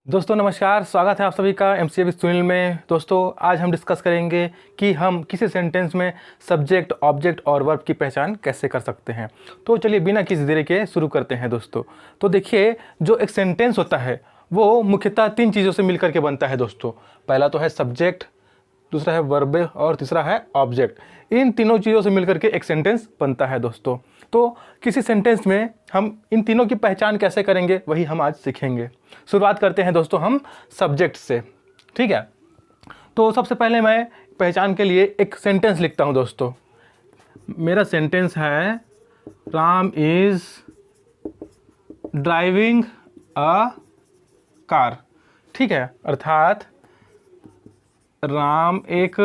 दोस्तों नमस्कार, स्वागत है आप सभी का एमसीए विद सुनील में। दोस्तों आज हम डिस्कस करेंगे कि हम किसी सेंटेंस में सब्जेक्ट, ऑब्जेक्ट और वर्ब की पहचान कैसे कर सकते हैं। तो चलिए बिना किसी देरी के शुरू करते हैं दोस्तों। तो देखिए, जो एक सेंटेंस होता है वो मुख्यतः तीन चीज़ों से मिलकर के बनता है दोस्तों। पहला तो है सब्जेक्ट, दूसरा है वर्ब और तीसरा है ऑब्जेक्ट। इन तीनों चीज़ों से मिलकर के एक सेंटेंस बनता है दोस्तों। तो किसी सेंटेंस में हम इन तीनों की पहचान कैसे करेंगे वही हम आज सीखेंगे। शुरुआत करते हैं दोस्तों हम सब्जेक्ट से, ठीक है। तो सबसे पहले मैं पहचान के लिए एक सेंटेंस लिखता हूं दोस्तों। मेरा सेंटेंस है Ram is driving a car, ठीक है। अर्थात राम एक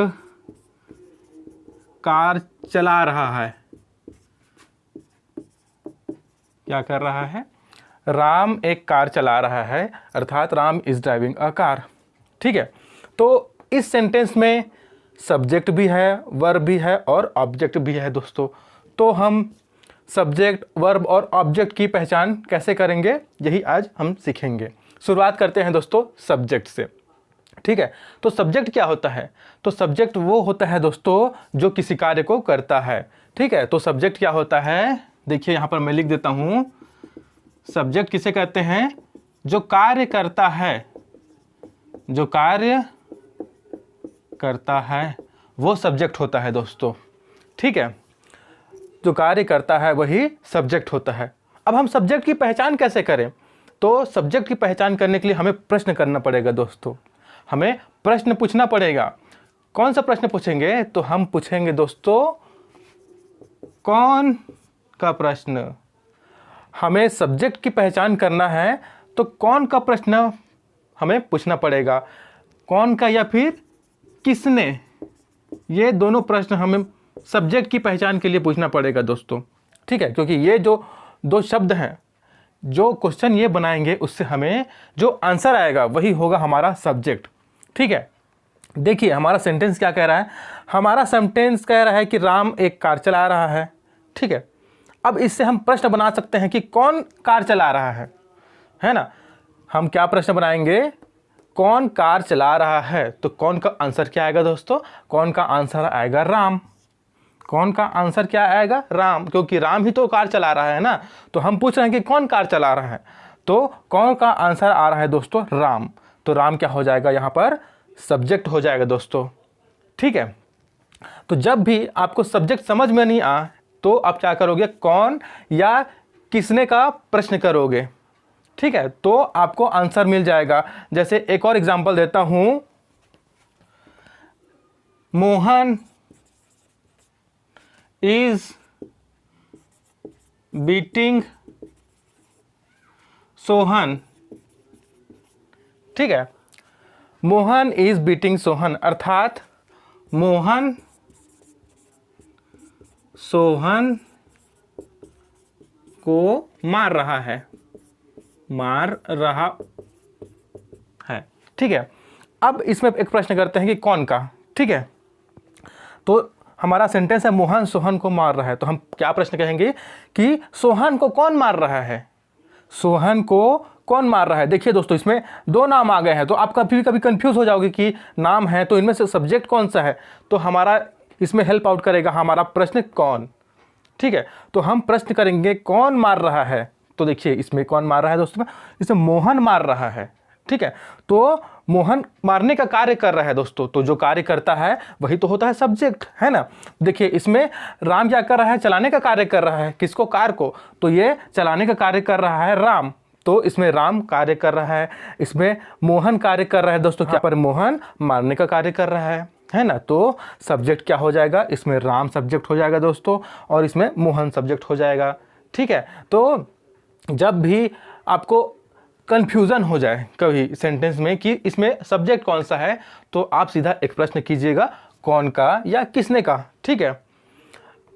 कार चला रहा है। क्या कर रहा है? राम एक कार चला रहा है, अर्थात Ram is driving a car, ठीक है। तो इस सेंटेंस में सब्जेक्ट भी है, वर्ब भी है और ऑब्जेक्ट भी है दोस्तों। तो हम सब्जेक्ट, वर्ब और ऑब्जेक्ट की पहचान कैसे करेंगे यही आज हम सीखेंगे। शुरुआत करते हैं दोस्तों सब्जेक्ट से, ठीक है। तो सब्जेक्ट क्या होता है? तो सब्जेक्ट वो होता है दोस्तों जो किसी कार्य को करता है, ठीक है। तो सब्जेक्ट क्या होता है, देखिए यहाँ पर मैं लिख देता हूँ। सब्जेक्ट किसे कहते हैं? जो कार्य करता है, जो कार्य करता है वो सब्जेक्ट होता है दोस्तों, ठीक है। जो कार्य करता है वही सब्जेक्ट होता है। अब हम सब्जेक्ट की पहचान कैसे करें? तो सब्जेक्ट की पहचान करने के लिए हमें प्रश्न करना पड़ेगा दोस्तों। हमें प्रश्न पूछना पड़ेगा। कौन सा प्रश्न पूछेंगे? तो हम पूछेंगे दोस्तों कौन का प्रश्न। हमें सब्जेक्ट की पहचान करना है तो कौन का प्रश्न हमें पूछना पड़ेगा। कौन का या फिर किसने, ये दोनों प्रश्न हमें सब्जेक्ट की पहचान के लिए पूछना पड़ेगा दोस्तों, ठीक है। क्योंकि ये जो दो शब्द हैं, जो क्वेश्चन ये बनाएंगे उससे हमें जो आंसर आएगा वही होगा हमारा सब्जेक्ट, ठीक है। देखिए हमारा सेंटेंस क्या कह रहा है। हमारा सेंटेंस कह रहा है कि राम एक कार चला रहा है, ठीक है। अब इससे हम प्रश्न बना सकते हैं कि कौन कार चला रहा है ना। हम क्या प्रश्न बनाएंगे? कौन कार चला रहा है। तो कौन का आंसर क्या आएगा दोस्तों? कौन का आंसर आएगा राम। कौन का आंसर क्या आएगा? राम, क्योंकि राम ही तो कार चला रहा है ना। तो हम पूछ रहे हैं कि कौन कार चला रहा है, तो कौन का आंसर आ रहा है दोस्तों? राम। तो राम क्या हो जाएगा यहाँ पर? सब्जेक्ट हो जाएगा दोस्तों, ठीक है। तो जब भी आपको सब्जेक्ट समझ में नहीं आ तो आप क्या करोगे? कौन या किसने का प्रश्न करोगे, ठीक है। तो आपको आंसर मिल जाएगा। जैसे एक और एग्जांपल देता हूं। मोहन इज बीटिंग सोहन, ठीक है। मोहन इज बीटिंग सोहन, अर्थात मोहन सोहन को मार रहा है, मार रहा है, ठीक है। अब इसमें एक प्रश्न करते हैं कि कौन का, ठीक है। तो हमारा सेंटेंस है मोहन सोहन को मार रहा है। तो हम क्या प्रश्न कहेंगे कि सोहन को कौन मार रहा है। सोहन को कौन मार रहा है। देखिए दोस्तों इसमें दो नाम आ गए हैं, तो आप कभी कभी कंफ्यूज हो जाओगे कि नाम है तो इनमें से सब्जेक्ट कौन सा है। तो हमारा इसमें हेल्प आउट करेगा हमारा प्रश्न कौन, ठीक है। तो हम प्रश्न करेंगे कौन मार रहा है। तो देखिए इसमें कौन मार रहा है दोस्तों? इसमें मोहन मार रहा है, ठीक है। तो मोहन मारने का कार्य कर रहा है दोस्तों। तो जो कार्य करता है वही तो होता है सब्जेक्ट, है ना। देखिए इसमें राम क्या कर रहा है? चलाने का कार्य कर रहा है। किसको? कार को। तो ये चलाने का कार्य कर रहा है राम। तो इसमें राम कार्य कर रहा है, इसमें मोहन कार्य कर रहा है दोस्तों। क्या पर मोहन मारने का कार्य कर रहा है ना। तो सब्जेक्ट क्या हो जाएगा? इसमें राम सब्जेक्ट हो जाएगा दोस्तों और इसमें मोहन सब्जेक्ट हो जाएगा, ठीक है। तो जब भी आपको कंफ्यूजन हो जाए कभी सेंटेंस में कि इसमें सब्जेक्ट कौन सा है, तो आप सीधा एक प्रश्न कीजिएगा कौन का या किसने का, ठीक है।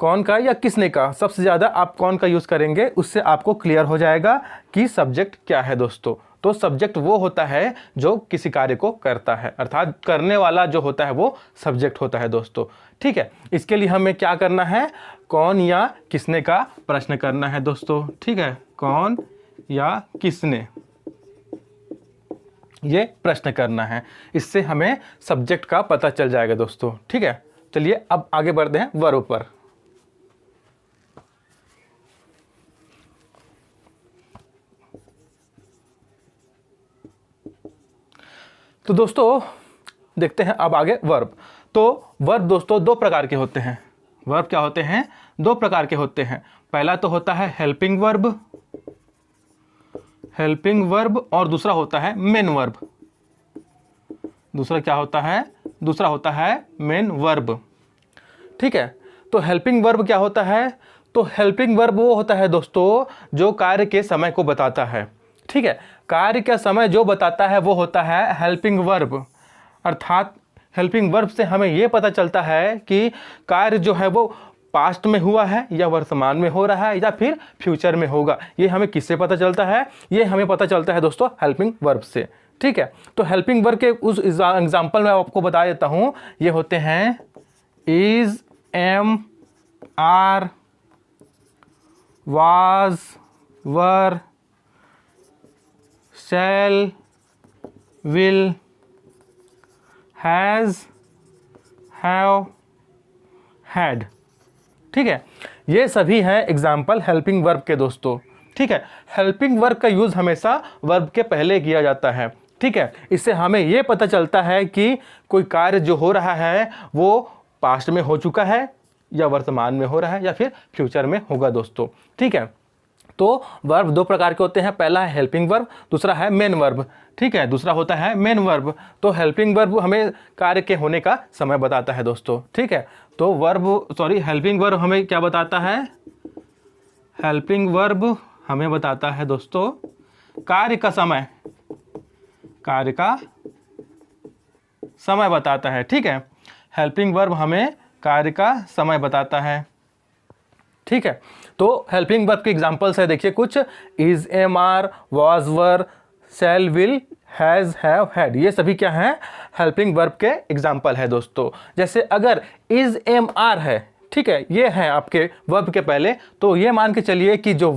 कौन का या किसने का, सबसे ज़्यादा आप कौन का यूज़ करेंगे उससे आपको क्लियर हो जाएगा कि सब्जेक्ट क्या है दोस्तों। तो सब्जेक्ट वो होता है जो किसी कार्य को करता है, अर्थात करने वाला जो होता है वो सब्जेक्ट होता है दोस्तों, ठीक है। इसके लिए हमें क्या करना है? कौन या किसने का प्रश्न करना है दोस्तों, ठीक है। कौन या किसने, ये प्रश्न करना है। इससे हमें सब्जेक्ट का पता चल जाएगा दोस्तों। ठीक है, चलिए अब आगे बढ़ते हैं वर्ब पर। तो दोस्तों देखते हैं अब आगे वर्ब। तो वर्ब दोस्तों दो प्रकार के होते हैं। वर्ब क्या होते हैं? दो प्रकार के होते हैं। पहला तो होता है हेल्पिंग वर्ब, और दूसरा होता है मेन वर्ब। दूसरा क्या होता है? दूसरा होता है मेन वर्ब। ठीक है, तो हेल्पिंग वर्ब क्या होता है? तो हेल्पिंग वर्ब वो होता है दोस्तों जो कार्य के समय को बताता है। ठीक है, कार्य का समय जो बताता है वो होता है हेल्पिंग वर्ब। अर्थात हेल्पिंग वर्ब से हमें ये पता चलता है कि कार्य जो है वो पास्ट में हुआ है या वर्तमान में हो रहा है या फिर फ्यूचर में होगा। ये हमें किससे पता चलता है? ये हमें पता चलता है दोस्तों हेल्पिंग वर्ब से। ठीक है, तो हेल्पिंग वर्ब के उस एग्जाम्पल में आपको बता देता हूँ। ये होते हैं is, am, are, was, were, shall, will, has, have, had. ठीक है, ये सभी हैं एग्जाम्पल हेल्पिंग वर्ब के दोस्तों। ठीक है, हेल्पिंग वर्ब का यूज़ हमेशा वर्ब के पहले किया जाता है। ठीक है, इससे हमें ये पता चलता है कि कोई कार्य जो हो रहा है वो पास्ट में हो चुका है या वर्तमान में हो रहा है या फिर फ्यूचर में होगा दोस्तों। ठीक है, तो वर्ब दो प्रकार के होते हैं। पहला है हेल्पिंग वर्ब, दूसरा है मेन वर्ब। ठीक है, दूसरा होता है मेन वर्ब। तो हेल्पिंग वर्ब हमें कार्य के होने का समय बताता है दोस्तों। ठीक है, तो हेल्पिंग वर्ब हमें क्या बताता है? हेल्पिंग वर्ब हमें बताता है दोस्तों कार्य का समय, कार्य का समय बताता है। ठीक है, हेल्पिंग वर्ब हमें कार्य का समय बताता है। ठीक है, तो हेल्पिंग वर्ब के एग्जांपल्स है, देखिए कुछ is, am, are, was, were, shall, will, has, have, had. ये सभी क्या हैं? हेल्पिंग वर्ब के एग्जांपल है दोस्तों। जैसे अगर इज, एम, आर है, ठीक है, ये है आपके वर्ब के पहले, तो ये मान के चलिए कि जो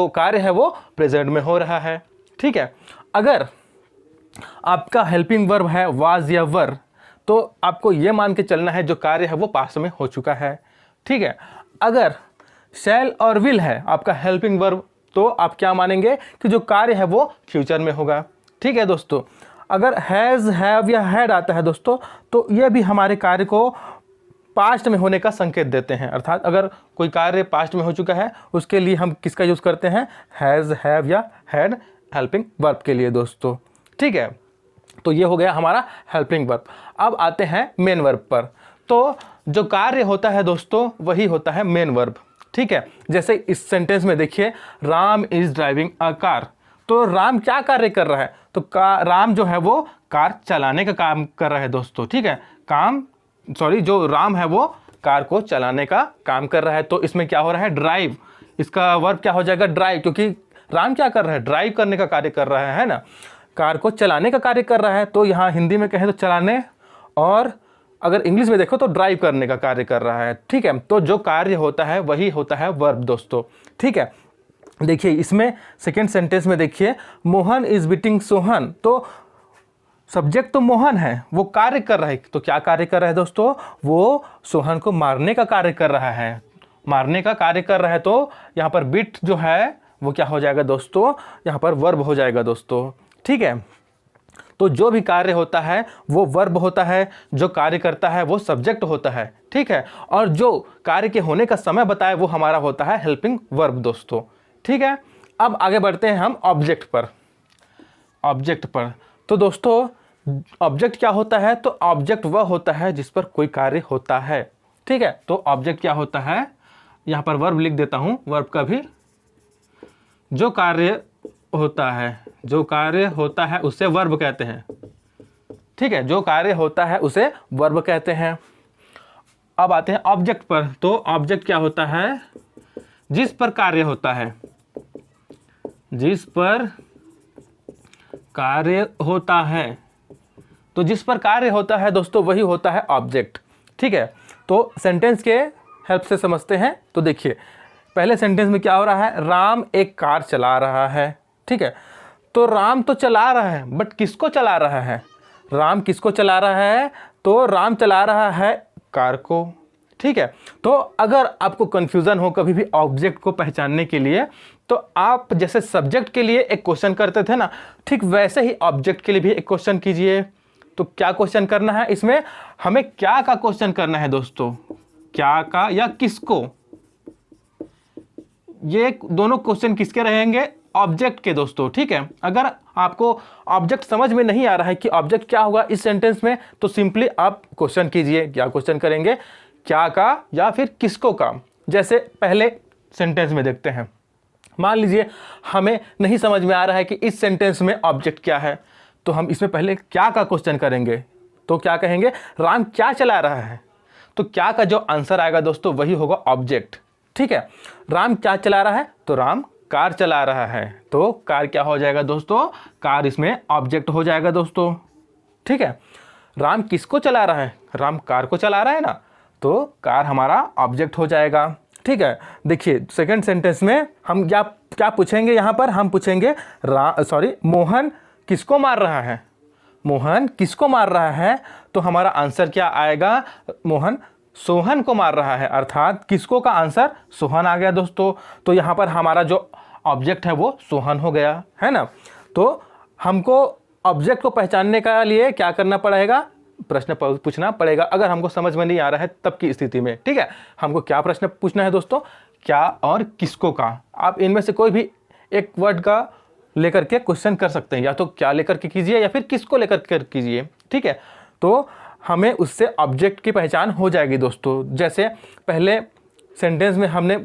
कार्य है वो प्रेजेंट में हो रहा है। ठीक है, अगर आपका हेल्पिंग वर्ब है वाज या वर, तो आपको ये मान के चलना है जो कार्य है वो पास्ट में हो चुका है। ठीक है, अगर शैल और विल है आपका हेल्पिंग वर्ब, तो आप क्या मानेंगे कि जो कार्य है वो फ्यूचर में होगा। ठीक है दोस्तों, अगर हैज़, हैव या हैड आता है दोस्तों, तो ये भी हमारे कार्य को पास्ट में होने का संकेत देते हैं। अर्थात अगर कोई कार्य पास्ट में हो चुका है उसके लिए हम किसका यूज़ करते हैं? हैज़, हैव या हैड हेल्पिंग वर्ब के लिए दोस्तों। ठीक है, तो ये हो गया हमारा हेल्पिंग वर्ब। अब आते हैं मेन वर्ब पर। तो जो कार्य होता है दोस्तों वही होता है मेन वर्ब। ठीक है, जैसे इस सेंटेंस में देखिए Ram is driving a car. तो राम क्या कार्य कर रहा है? तो राम जो है वो कार चलाने का काम कर रहा है दोस्तों। ठीक है, जो राम है वो कार को चलाने का काम कर रहा है। तो इसमें क्या हो रहा है? ड्राइव। इसका वर्ब क्या हो जाएगा? ड्राइव, क्योंकि राम क्या कर रहा है? ड्राइव करने का कार्य कर रहा है ना, कार को चलाने का कार्य कर रहा है। तो यहाँ हिंदी में कहें तो चलाने, और अगर इंग्लिश में देखो तो ड्राइव करने का कार्य कर रहा है। ठीक है, तो जो कार्य होता है वही होता है वर्ब दोस्तों। ठीक है, देखिए इसमें सेकेंड सेंटेंस में देखिए मोहन इज बीटिंग सोहन। तो सब्जेक्ट तो मोहन है, वो कार्य कर रहा है। तो क्या कार्य कर रहा है दोस्तों? वो सोहन को मारने का कार्य कर रहा है। मारने का कार्य कर रहा है, तो यहाँ पर बीट जो है वो क्या हो जाएगा दोस्तों? यहाँ पर वर्ब हो जाएगा दोस्तों। ठीक है, तो जो भी कार्य होता है वो वर्ब होता है, जो कार्य करता है वो सब्जेक्ट होता है। ठीक है, और जो कार्य के होने का समय बताए वो हमारा होता है हेल्पिंग वर्ब दोस्तों। ठीक है, अब आगे बढ़ते हैं हम ऑब्जेक्ट पर। तो दोस्तों ऑब्जेक्ट क्या होता है? तो ऑब्जेक्ट वह होता है जिस पर कोई कार्य होता है। ठीक है, तो ऑब्जेक्ट क्या होता है? यहाँ पर वर्ब लिख देता हूँ। वर्ब का भी जो कार्य होता है उसे वर्ब कहते हैं। ठीक है, जो कार्य होता है उसे वर्ब कहते हैं। अब आते हैं ऑब्जेक्ट पर। तो ऑब्जेक्ट क्या होता है? जिस पर कार्य होता है, जिस पर कार्य होता है। तो जिस पर कार्य होता है दोस्तों वही होता है ऑब्जेक्ट। ठीक है, तो सेंटेंस के हेल्प से समझते हैं। तो देखिए पहले सेंटेंस में क्या हो रहा है? राम एक कार चला रहा है। ठीक है, तो राम तो चला रहा है, बट किसको चला रहा है? राम किसको चला रहा है? तो राम चला रहा है कार को। ठीक है, तो अगर आपको कन्फ्यूज़न हो कभी भी ऑब्जेक्ट को पहचानने के लिए, तो आप जैसे सब्जेक्ट के लिए एक क्वेश्चन करते थे ना, ठीक वैसे ही ऑब्जेक्ट के लिए भी एक क्वेश्चन कीजिए। तो क्या क्वेश्चन करना है इसमें? हमें क्या का क्वेश्चन करना है दोस्तों, क्या का या किसको। ये दोनों क्वेश्चन किसके रहेंगे? ऑब्जेक्ट के दोस्तों। ठीक है, अगर आपको ऑब्जेक्ट समझ में नहीं आ रहा है कि ऑब्जेक्ट क्या होगा इस सेंटेंस में, तो सिंपली आप क्वेश्चन कीजिए। क्या क्वेश्चन करेंगे? क्या का या फिर किसको का। जैसे पहले सेंटेंस में देखते हैं, मान लीजिए हमें नहीं समझ में आ रहा है कि इस सेंटेंस में ऑब्जेक्ट क्या है, तो हम इसमें पहले क्या का क्वेश्चन करेंगे। तो क्या कहेंगे? राम क्या चला रहा है। तो क्या का जो आंसर आएगा दोस्तों वही होगा ऑब्जेक्ट। ठीक है, राम क्या चला रहा है? तो राम कार चला रहा है, तो कार क्या हो जाएगा दोस्तों? कार इसमें ऑब्जेक्ट हो जाएगा दोस्तों। ठीक है, राम किसको चला रहा है? राम कार को चला रहा है ना, तो कार हमारा ऑब्जेक्ट हो जाएगा। ठीक है, देखिए सेकंड सेंटेंस में हम क्या पूछेंगे? यहाँ पर हम पूछेंगे मोहन किसको मार रहा है। मोहन किसको मार रहा है? तो हमारा आंसर क्या आएगा? मोहन सोहन को मार रहा है, अर्थात किसको का आंसर? सोहन आ गया दोस्तों। तो यहाँ पर हमारा जो ऑब्जेक्ट है वो सोहन हो गया, है ना। तो हमको ऑब्जेक्ट को पहचानने के लिए क्या करना पड़ेगा? प्रश्न पूछना पड़ेगा, अगर हमको समझ में नहीं आ रहा है तब की स्थिति में। ठीक है, हमको क्या प्रश्न पूछना है दोस्तों? क्या और किसको का। आप इनमें से कोई भी एक वर्ड का लेकर के क्वेश्चन कर सकते हैं, या तो क्या लेकर के कीजिए या फिर किसको लेकर के कीजिए। ठीक है, तो हमें उससे ऑब्जेक्ट की पहचान हो जाएगी दोस्तों। जैसे पहले सेंटेंस में हमने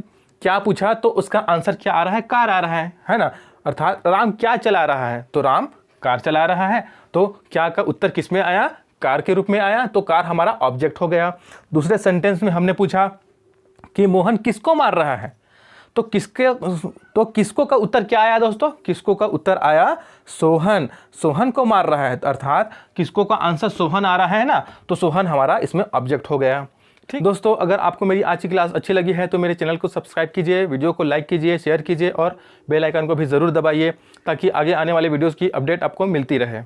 क्या पूछा, तो उसका आंसर क्या आ रहा है? कार आ रहा है ना। अर्थात राम क्या चला रहा है? तो राम कार चला रहा है। तो क्या का उत्तर किस में आया? कार के रूप में आया, तो कार हमारा ऑब्जेक्ट हो गया। दूसरे सेंटेंस में हमने पूछा कि मोहन किसको मार रहा है, तो किसको का उत्तर क्या आया दोस्तों? किसको का उत्तर आया? सोहन। सोहन को मार रहा है, अर्थात किसको का आंसर सोहन आ रहा है ना, तो सोहन हमारा इसमें ऑब्जेक्ट हो गया। ठीक दोस्तों, अगर आपको मेरी आज की क्लास अच्छी लगी है तो मेरे चैनल को सब्सक्राइब कीजिए, वीडियो को लाइक कीजिए, शेयर कीजिए और बेल आइकन को भी ज़रूर दबाइए, ताकि आगे आने वाले वीडियोज़ की अपडेट आपको मिलती रहे।